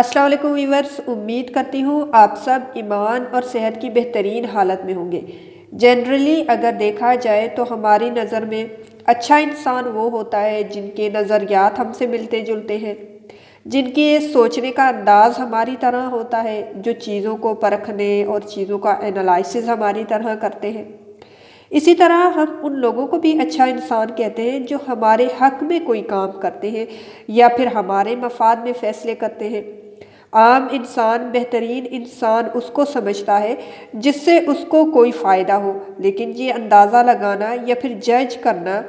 السلام علیکم ویورز، امید کرتی ہوں آپ سب ایمان اور صحت کی بہترین حالت میں ہوں گے۔ جنرلی اگر دیکھا جائے تو ہماری نظر میں اچھا انسان وہ ہوتا ہے جن کے نظریات ہم سے ملتے جلتے ہیں، جن کے سوچنے کا انداز ہماری طرح ہوتا ہے، جو چیزوں کو پرکھنے اور چیزوں کا انالائسس ہماری طرح کرتے ہیں۔ اسی طرح ہم ان لوگوں کو بھی اچھا انسان کہتے ہیں جو ہمارے حق میں کوئی کام کرتے ہیں یا پھر ہمارے مفاد میں فیصلے کرتے ہیں۔ عام انسان بہترین انسان اس کو سمجھتا ہے جس سے اس کو کوئی فائدہ ہو، لیکن یہ اندازہ لگانا یا پھر جج کرنا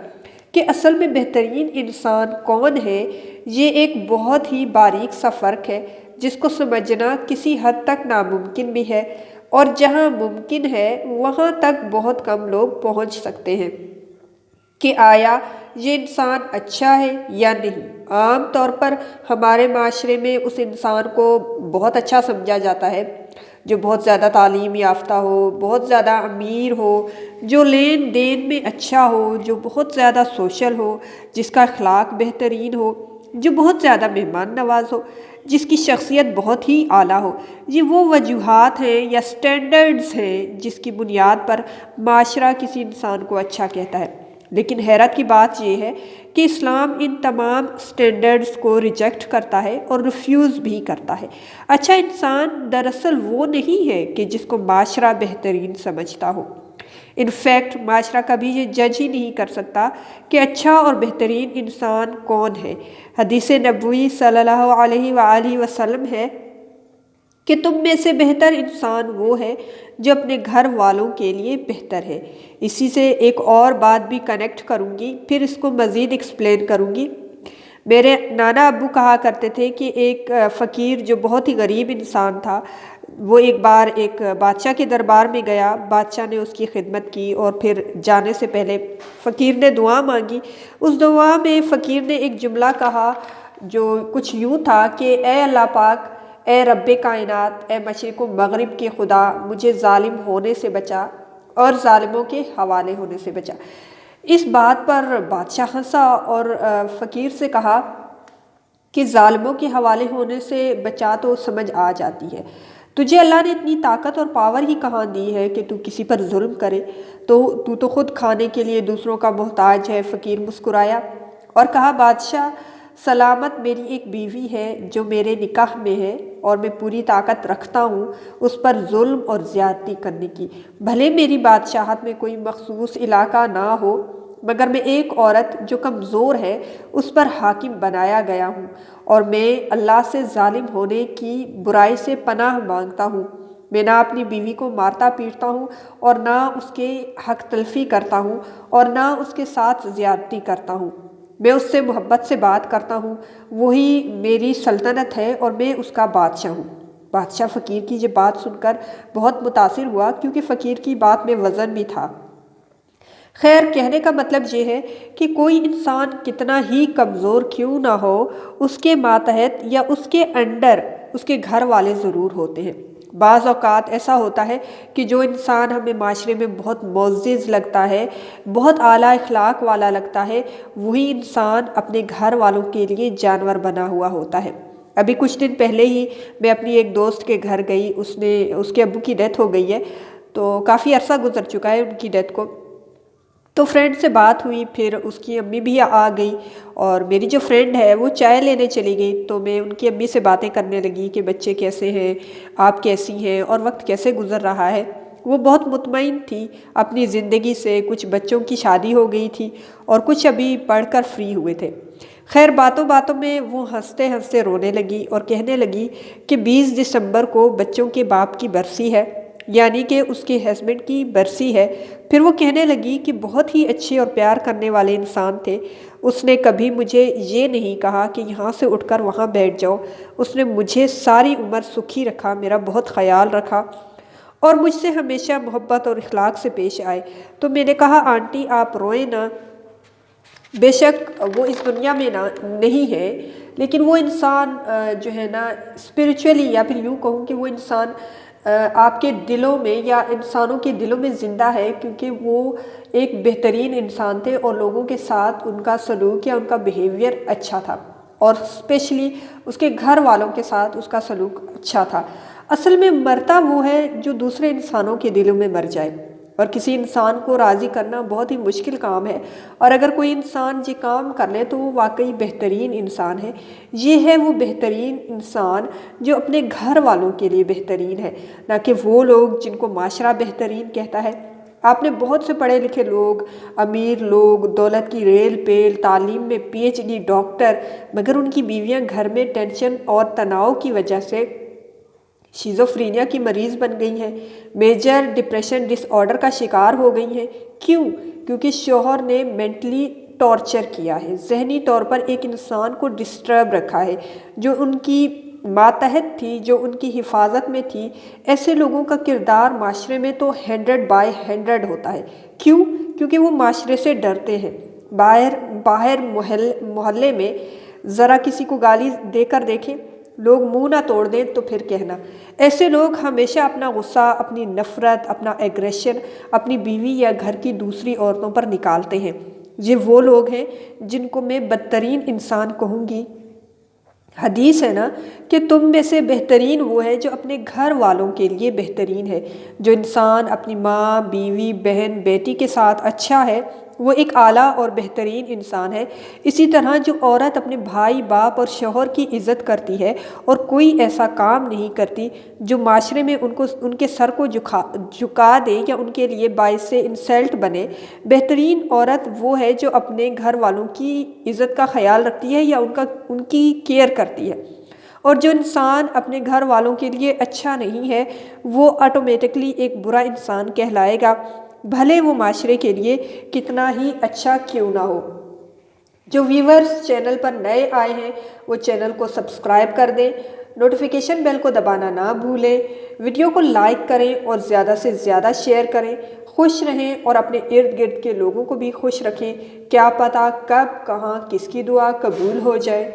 کہ اصل میں بہترین انسان کون ہے، یہ ایک بہت ہی باریک سا فرق ہے جس کو سمجھنا کسی حد تک ناممکن بھی ہے، اور جہاں ممکن ہے وہاں تک بہت کم لوگ پہنچ سکتے ہیں کہ آیا یہ انسان اچھا ہے یا نہیں۔ عام طور پر ہمارے معاشرے میں اس انسان کو بہت اچھا سمجھا جاتا ہے جو بہت زیادہ تعلیم یافتہ ہو، بہت زیادہ امیر ہو، جو لین دین میں اچھا ہو، جو بہت زیادہ سوشل ہو، جس کا اخلاق بہترین ہو، جو بہت زیادہ مہمان نواز ہو، جس کی شخصیت بہت ہی اعلیٰ ہو۔ یہ وہ وجوہات ہیں یا سٹینڈرڈز ہیں جس کی بنیاد پر معاشرہ کسی انسان کو اچھا کہتا ہے۔ لیکن حیرت کی بات یہ ہے کہ اسلام ان تمام سٹینڈرڈز کو ریجیکٹ کرتا ہے اور ریفیوز بھی کرتا ہے۔ اچھا انسان دراصل وہ نہیں ہے کہ جس کو معاشرہ بہترین سمجھتا ہو۔ انفیکٹ معاشرہ کبھی یہ جج ہی نہیں کر سکتا کہ اچھا اور بہترین انسان کون ہے۔ حدیث نبوی صلی اللہ علیہ وآلہ وسلم ہے کہ تم میں سے بہتر انسان وہ ہے جو اپنے گھر والوں کے لیے بہتر ہے۔ اسی سے ایک اور بات بھی کنیکٹ کروں گی، پھر اس کو مزید ایکسپلین کروں گی۔ میرے نانا ابو کہا کرتے تھے کہ ایک فقیر جو بہت ہی غریب انسان تھا، وہ ایک بار ایک بادشاہ کے دربار میں گیا۔ بادشاہ نے اس کی خدمت کی اور پھر جانے سے پہلے فقیر نے دعا مانگی۔ اس دعا میں فقیر نے ایک جملہ کہا جو کچھ یوں تھا کہ اے اللہ پاک، اے رب کائنات، اے مشرق و مغرب کے خدا، مجھے ظالم ہونے سے بچا اور ظالموں کے حوالے ہونے سے بچا۔ اس بات پر بادشاہ ہنسا اور فقیر سے کہا کہ ظالموں کے حوالے ہونے سے بچا تو سمجھ آ جاتی ہے، تجھے اللہ نے اتنی طاقت اور پاور ہی کہاں دی ہے کہ تو کسی پر ظلم کرے؟ تو خود کھانے کے لیے دوسروں کا محتاج ہے۔ فقیر مسکرایا اور کہا، بادشاہ سلامت، میری ایک بیوی ہے جو میرے نکاح میں ہے اور میں پوری طاقت رکھتا ہوں اس پر ظلم اور زیادتی کرنے کی۔ بھلے میری بادشاہت میں کوئی مخصوص علاقہ نہ ہو، مگر میں ایک عورت جو کمزور ہے اس پر حاکم بنایا گیا ہوں، اور میں اللہ سے ظالم ہونے کی برائی سے پناہ مانگتا ہوں۔ میں نہ اپنی بیوی کو مارتا پیٹتا ہوں اور نہ اس کے حق تلفی کرتا ہوں اور نہ اس کے ساتھ زیادتی کرتا ہوں۔ میں اس سے محبت سے بات کرتا ہوں، وہی میری سلطنت ہے اور میں اس کا بادشاہ ہوں۔ بادشاہ فقیر کی یہ بات سن کر بہت متاثر ہوا، کیونکہ فقیر کی بات میں وزن بھی تھا۔ خیر، کہنے کا مطلب یہ ہے کہ کوئی انسان کتنا ہی کمزور کیوں نہ ہو، اس کے ماتحت یا اس کے انڈر اس کے گھر والے ضرور ہوتے ہیں۔ بعض اوقات ایسا ہوتا ہے کہ جو انسان ہمیں معاشرے میں بہت معزز لگتا ہے، بہت اعلیٰ اخلاق والا لگتا ہے، وہی انسان اپنے گھر والوں کے لیے جانور بنا ہوا ہوتا ہے۔ ابھی کچھ دن پہلے ہی میں اپنی ایک دوست کے گھر گئی، اس کے ابو کی ڈیتھ ہو گئی ہے، تو کافی عرصہ گزر چکا ہے ان کی ڈیتھ کو۔ تو فرینڈ سے بات ہوئی، پھر اس کی امی بھی آ گئی اور میری جو فرینڈ ہے وہ چائے لینے چلی گئی، تو میں ان کی امی سے باتیں کرنے لگی کہ بچے کیسے ہیں، آپ کیسی ہیں اور وقت کیسے گزر رہا ہے۔ وہ بہت مطمئن تھی اپنی زندگی سے، کچھ بچوں کی شادی ہو گئی تھی اور کچھ ابھی پڑھ کر فری ہوئے تھے۔ خیر، باتوں باتوں میں وہ ہنستے ہنستے رونے لگی اور کہنے لگی کہ 20 دسمبر کو بچوں کے باپ کی برسی ہے، یعنی کہ اس کے ہسبینڈ کی برسی ہے۔ پھر وہ کہنے لگی کہ بہت ہی اچھے اور پیار کرنے والے انسان تھے، اس نے کبھی مجھے یہ نہیں کہا کہ یہاں سے اٹھ کر وہاں بیٹھ جاؤ، اس نے مجھے ساری عمر سکھی رکھا، میرا بہت خیال رکھا اور مجھ سے ہمیشہ محبت اور اخلاق سے پیش آئے۔ تو میں نے کہا، آنٹی آپ روئیں نہ، بے شک وہ اس دنیا میں نہیں ہے، لیکن وہ انسان جو ہے نا اسپریچولی، یا پھر یوں کہوں کہ وہ انسان آپ کے دلوں میں یا انسانوں کے دلوں میں زندہ ہے، کیونکہ وہ ایک بہترین انسان تھے اور لوگوں کے ساتھ ان کا سلوک یا ان کا بیہیویئر اچھا تھا۔ اور اسپیشلی اس کے گھر والوں کے ساتھ اس کا سلوک اچھا تھا۔ اصل میں مرتا وہ ہے جو دوسرے انسانوں کے دلوں میں مر جائے، اور کسی انسان کو راضی کرنا بہت ہی مشکل کام ہے، اور اگر کوئی انسان یہ کام کر لے تو وہ واقعی بہترین انسان ہے۔ یہ ہے وہ بہترین انسان جو اپنے گھر والوں کے لیے بہترین ہے، نہ کہ وہ لوگ جن کو معاشرہ بہترین کہتا ہے۔ آپ نے بہت سے پڑھے لکھے لوگ، امیر لوگ، دولت کی ریل پیل، تعلیم میں پی ایچ ڈی ڈاکٹر، مگر ان کی بیویاں گھر میں ٹینشن اور تناؤ کی وجہ سے شیزوفرینیا کی مریض بن گئی ہیں، میجر ڈپریشن ڈس آرڈر کا شکار ہو گئی ہیں۔ کیوں؟ کیونکہ شوہر نے مینٹلی ٹارچر کیا ہے، ذہنی طور پر ایک انسان کو ڈسٹرب رکھا ہے، جو ان کی ماتحت تھی، جو ان کی حفاظت میں تھی۔ ایسے لوگوں کا کردار معاشرے میں تو 100/100 ہوتا ہے۔ کیوں؟ کیونکہ وہ معاشرے سے ڈرتے ہیں۔ باہر محلے میں ذرا کسی کو گالی دے کر دیکھیں، لوگ منہ نہ توڑ دیں تو پھر کہنا۔ ایسے لوگ ہمیشہ اپنا غصہ، اپنی نفرت، اپنا ایگریشن اپنی بیوی یا گھر کی دوسری عورتوں پر نکالتے ہیں۔ یہ وہ لوگ ہیں جن کو میں بدترین انسان کہوں گی۔ حدیث ہے نا کہ تم میں سے بہترین وہ ہے جو اپنے گھر والوں کے لیے بہترین ہے۔ جو انسان اپنی ماں، بیوی، بہن، بیٹی کے ساتھ اچھا ہے وہ ایک اعلیٰ اور بہترین انسان ہے۔ اسی طرح جو عورت اپنے بھائی، باپ اور شوہر کی عزت کرتی ہے اور کوئی ایسا کام نہیں کرتی جو معاشرے میں ان کے سر کو جھکا دے یا ان کے لیے باعث انسلٹ بنے، بہترین عورت وہ ہے جو اپنے گھر والوں کی عزت کا خیال رکھتی ہے یا ان کی کیئر کرتی ہے۔ اور جو انسان اپنے گھر والوں کے لیے اچھا نہیں ہے وہ آٹومیٹکلی ایک برا انسان کہلائے گا، بھلے وہ معاشرے کے لیے کتنا ہی اچھا کیوں نہ ہو۔ جو ویورز چینل پر نئے آئے ہیں وہ چینل کو سبسکرائب کر دیں، نوٹیفیکیشن بیل کو دبانا نہ بھولیں، ویڈیو کو لائک کریں اور زیادہ سے زیادہ شیئر کریں۔ خوش رہیں اور اپنے ارد گرد کے لوگوں کو بھی خوش رکھیں۔ کیا پتہ کب کہاں کس کی دعا قبول ہو جائے۔